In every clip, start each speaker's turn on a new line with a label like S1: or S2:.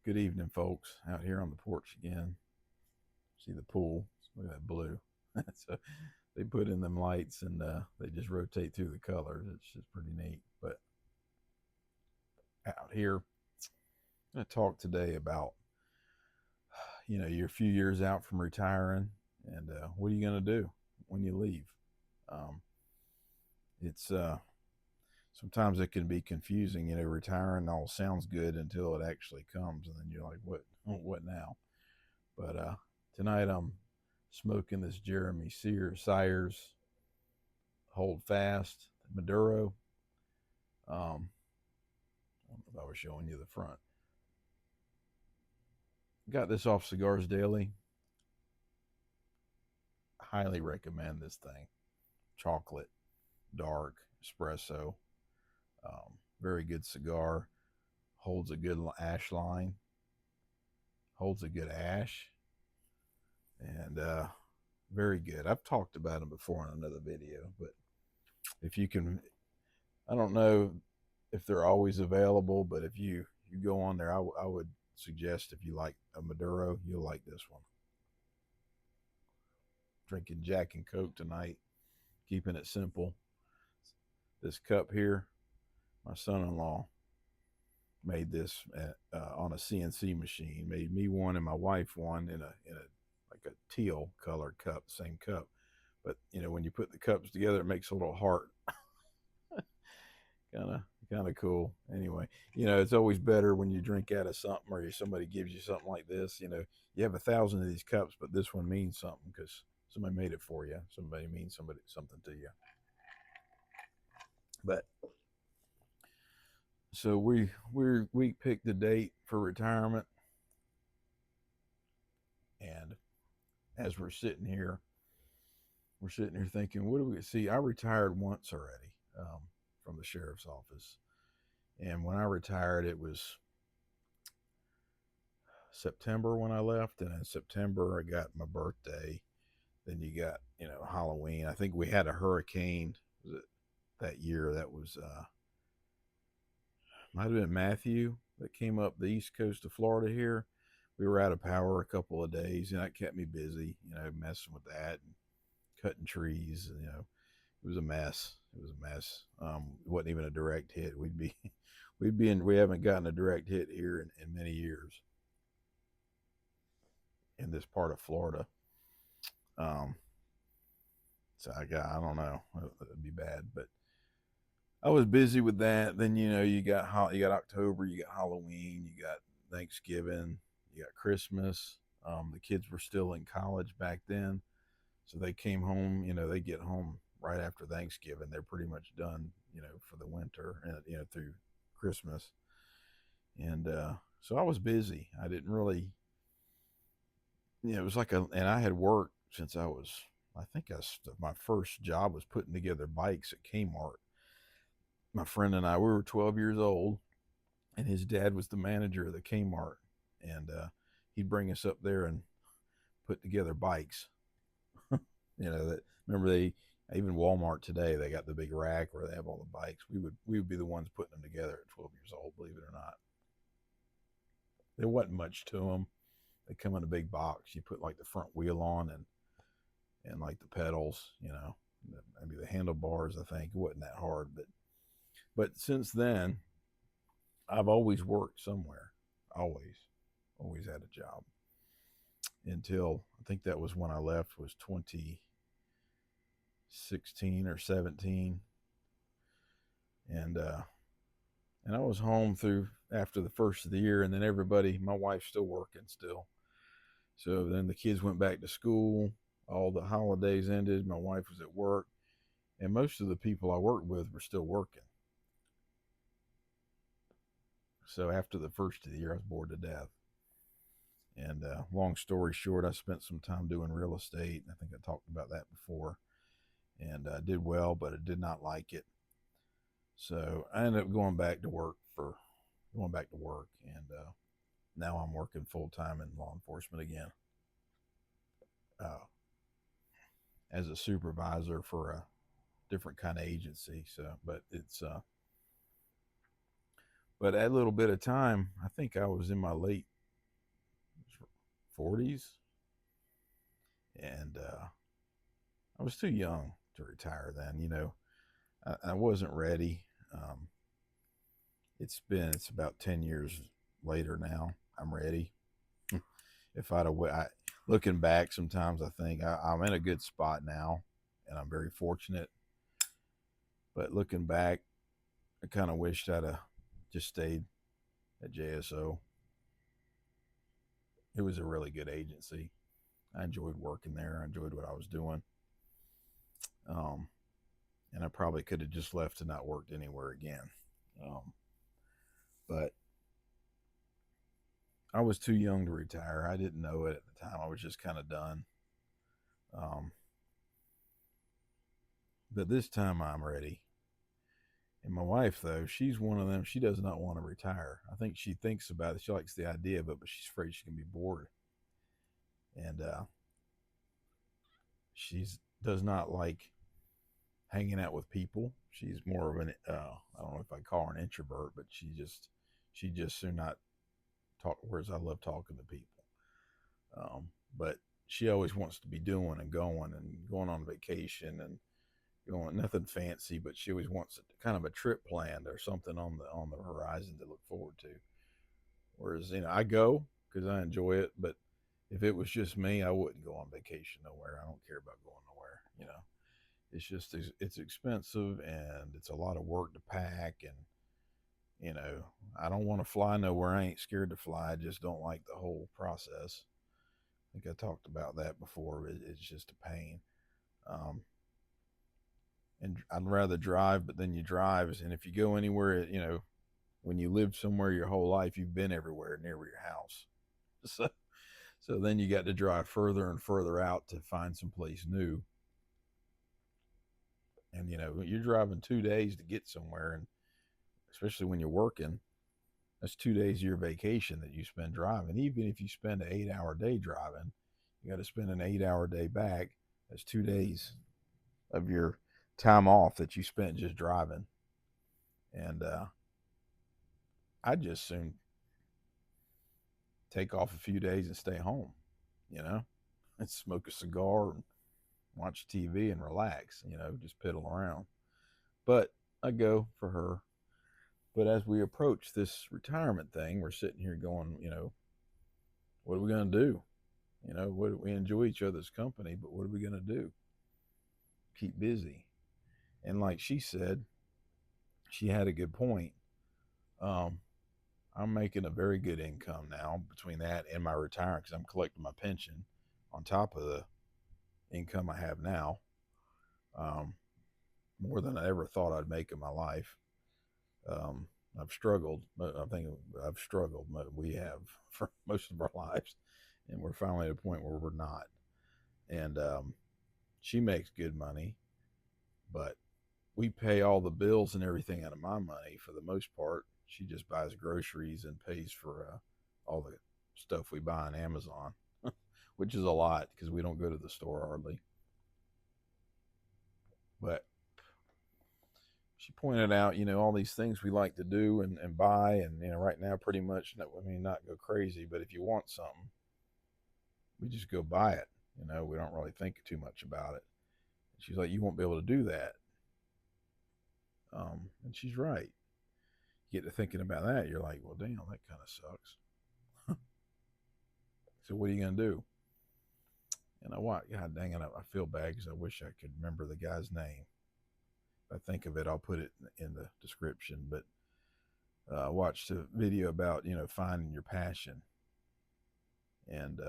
S1: Good evening, folks. Out here on the porch again. See the pool. Look at that blue. So they put in them lights and they just rotate through the colors. It's just pretty neat. But out here, I'm going to talk today about you're a few years out from retiring, and what are you going to do when you leave? Um, it's Sometimes it can be confusing. Retiring all sounds good until it actually comes, and then you're like, what now? But tonight I'm smoking this Jeremy Seirs Hold Fast Maduro. I don't know if I was showing you the front. Got this off Cigars Daily. Highly recommend this thing. Chocolate, dark, espresso. Very good cigar. Holds a good ash line. Holds a good ash. And very good. I've talked about them before in another video, but if you can, I don't know if they're always available, but if you go on there, I would suggest if you like a Maduro, you'll like this one. Drinking Jack and Coke tonight, keeping it simple. This cup here, my son-in-law made this on a CNC machine. Made me one and my wife one in a like a teal colored cup, same cup. But when you put the cups together, it makes a little heart. kind of kind of cool. Anyway, it's always better when you drink out of something or somebody gives you something like this. You have 1,000 of these cups, but this one means something because somebody made it for you. Somebody means something to you. But so we picked the date for retirement, and as we're sitting here thinking, what do we see? I retired once already from the sheriff's office, and when I retired, it was September when I left, and in September I got my birthday. Then you got Halloween. I think we had a hurricane that year. That was might have been Matthew that came up the east coast of Florida here. We were out of power a couple of days, and that kept me busy. Messing with that and cutting trees. It was a mess. It was a mess. It wasn't even a direct hit. We haven't gotten a direct hit here in many years in this part of Florida. Um, so I don't know. It'd be bad, but I was busy with that. Then you got October, you got Halloween, you got Thanksgiving, you got Christmas. The kids were still in college back then, so they came home. They get home right after Thanksgiving. They're pretty much done, for the winter and through Christmas. And so I was busy. I didn't really, it was and I had worked since I was. I think my first job was putting together bikes at Kmart. My friend and I, we were 12 years old, and his dad was the manager of the Kmart, and he'd bring us up there and put together bikes. That remember even Walmart today, they got the big rack where they have all the bikes. We would be the ones putting them together at 12 years old, believe it or not. There wasn't much to them. They come in a big box. You put like the front wheel on and like the pedals, maybe the handlebars. I think it wasn't that hard, but since then, I've always worked somewhere. Always had a job until I think that was when I left was 2016 or 17, and I was home through after the first of the year, and then my wife's still working still. So then the kids went back to school. All the holidays ended. My wife was at work, and most of the people I worked with were still working. So after the first of the year, I was bored to death. And long story short, I spent some time doing real estate. I think I talked about that before, and I did well, but I did not like it. So I ended up going back to work, and now I'm working full time in law enforcement again, uh, as a supervisor for a different kind of agency. So, but that little bit of time, I think I was in my late 40s, and I was too young to retire then. I wasn't ready. Um, it's about 10 years later now. I'm ready. If I'd have, looking back, sometimes I think I'm in a good spot now, and I'm very fortunate. But looking back, I kind of wished I'd have just stayed at JSO. It was a really good agency. I enjoyed working there. I enjoyed what I was doing. Um, and I probably could have just left and not worked anywhere again. But I was too young to retire. I didn't know it at the time. I was just kind of done. Um, but this time I'm ready. And my wife, though, she's one of them. She does not want to retire. I think she thinks about it. She likes the idea of it, but she's afraid she's going to be bored. And she does not like hanging out with people. She's more of an I don't know if I call her an introvert, but she just do not talk. Whereas I love talking to people. But she always wants to be doing and going on vacation and going nothing fancy, but she always wants kind of a trip planned or something on the horizon to look forward to. Whereas I go because I enjoy it, but if it was just me, I wouldn't go on vacation nowhere. I don't care about going nowhere. It's just it's expensive and it's a lot of work to pack, and I don't want to fly nowhere. I ain't scared to fly. I just don't like the whole process. I think I talked about that before. It's just a pain. Um, and I'd rather drive, but then you drive, and if you go anywhere, when you lived somewhere your whole life, you've been everywhere near your house. So, so then you got to drive further and further out to find someplace new. And you're driving 2 days to get somewhere, and especially when you're working, that's 2 days of your vacation that you spend driving. Even if you spend an 8-hour day driving, you got to spend an 8-hour day back. That's 2 days of your time off that you spent just driving. And I'd just soon take off a few days and stay home, and smoke a cigar and watch TV and relax, just piddle around. But I go for her. But as we approach this retirement thing, we're sitting here going, what are we going to do? We enjoy each other's company, but what are we going to do? Keep busy. And like she said, she had a good point. Um, I'm making a very good income now between that and my retirement because I'm collecting my pension on top of the income I have now. Um, More than I ever thought I'd make in my life. I've struggled. I think I've struggled. We have for most of our lives, and we're finally at a point where we're not. And she makes good money, but we pay all the bills and everything out of my money for the most part. She just buys groceries and pays for all the stuff we buy on Amazon, which is a lot because we don't go to the store hardly. But she pointed out, all these things we like to do and buy. And, right now, pretty much, not go crazy, but if you want something, we just go buy it. We don't really think too much about it. She's like, you won't be able to do that. And she's right. You get to thinking about that, you're like, well, damn, that kind of sucks. So what are you going to do? And God dang it, I feel bad because I wish I could remember the guy's name. If I think of it, I'll put it in the description. But I watched a video about, finding your passion. And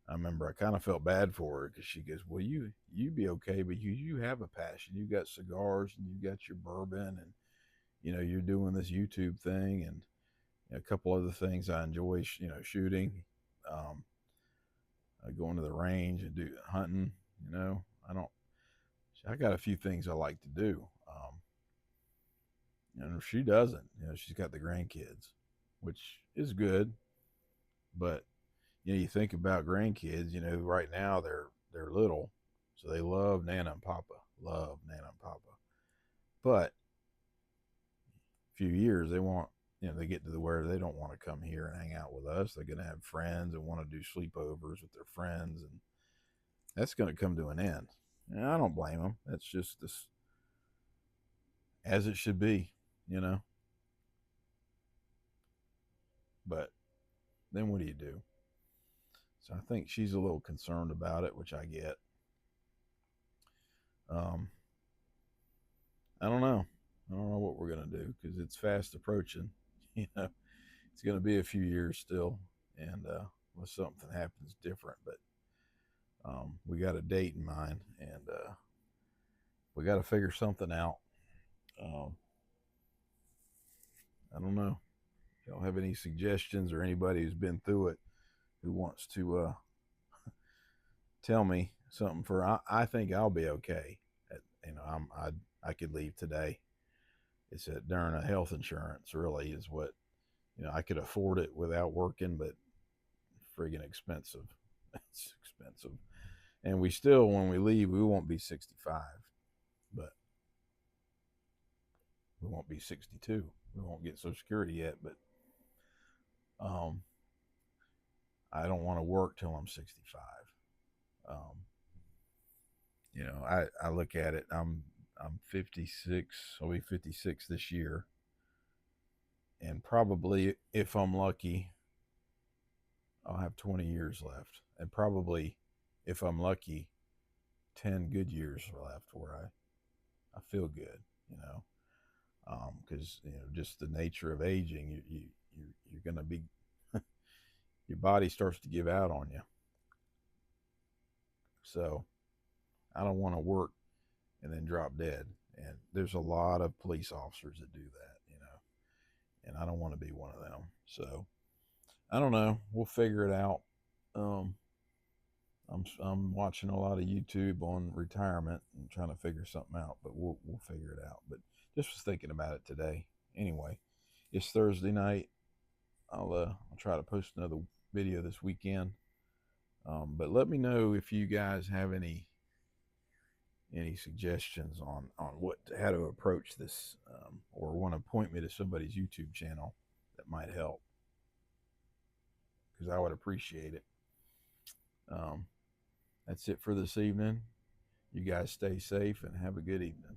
S1: I remember I kind of felt bad for her because she goes, well, you be okay, but you have a passion. You got cigars and you got your bourbon, and you're doing this YouTube thing and a couple other things I enjoy. Shooting, going to the range and do hunting. I don't. I got a few things I like to do. And she doesn't. She's got the grandkids, which is good, but you think about grandkids, right now they're little, so they love Nana and Papa, love Nana and Papa. But a few years they want, they get to the where they don't want to come here and hang out with us. They're going to have friends and want to do sleepovers with their friends, and that's going to come to an end. And I don't blame them. That's just this as it should be, you know. But then what do you do? So I think she's a little concerned about it, which I get. Um, I don't know. I don't know what we're gonna do because it's fast approaching. You know, it's gonna be a few years still, and unless something happens different. But we got a date in mind, and we got to figure something out. Um, I don't know. Y'all have any suggestions or anybody who's been through it who wants to tell me something? I think I'll be okay. I could leave today. It's at during a health insurance really is what I could afford it without working, but friggin' expensive. It's expensive, and we still when we leave we won't be 65, but we won't be 62. We won't get Social Security yet, but um, I don't want to work till I'm 65. Um, I look at it. I'm 56. I'll be 56 this year, and probably if I'm lucky, I'll have 20 years left, and probably if I'm lucky, 10 good years left where I feel good. You know, because just the nature of aging, you're gonna be your body starts to give out on you. So I don't want to work and then drop dead. And there's a lot of police officers that do that, and I don't want to be one of them. So I don't know. We'll figure it out. Um, I'm watching a lot of YouTube on retirement and trying to figure something out, but we'll figure it out. But just was thinking about it today. Anyway, it's Thursday night. I'll try to post another video this weekend. But let me know if you guys have any suggestions on how to approach this, or want to point me to somebody's YouTube channel that might help, because I would appreciate it. Um, that's it for this evening. You guys stay safe and have a good evening.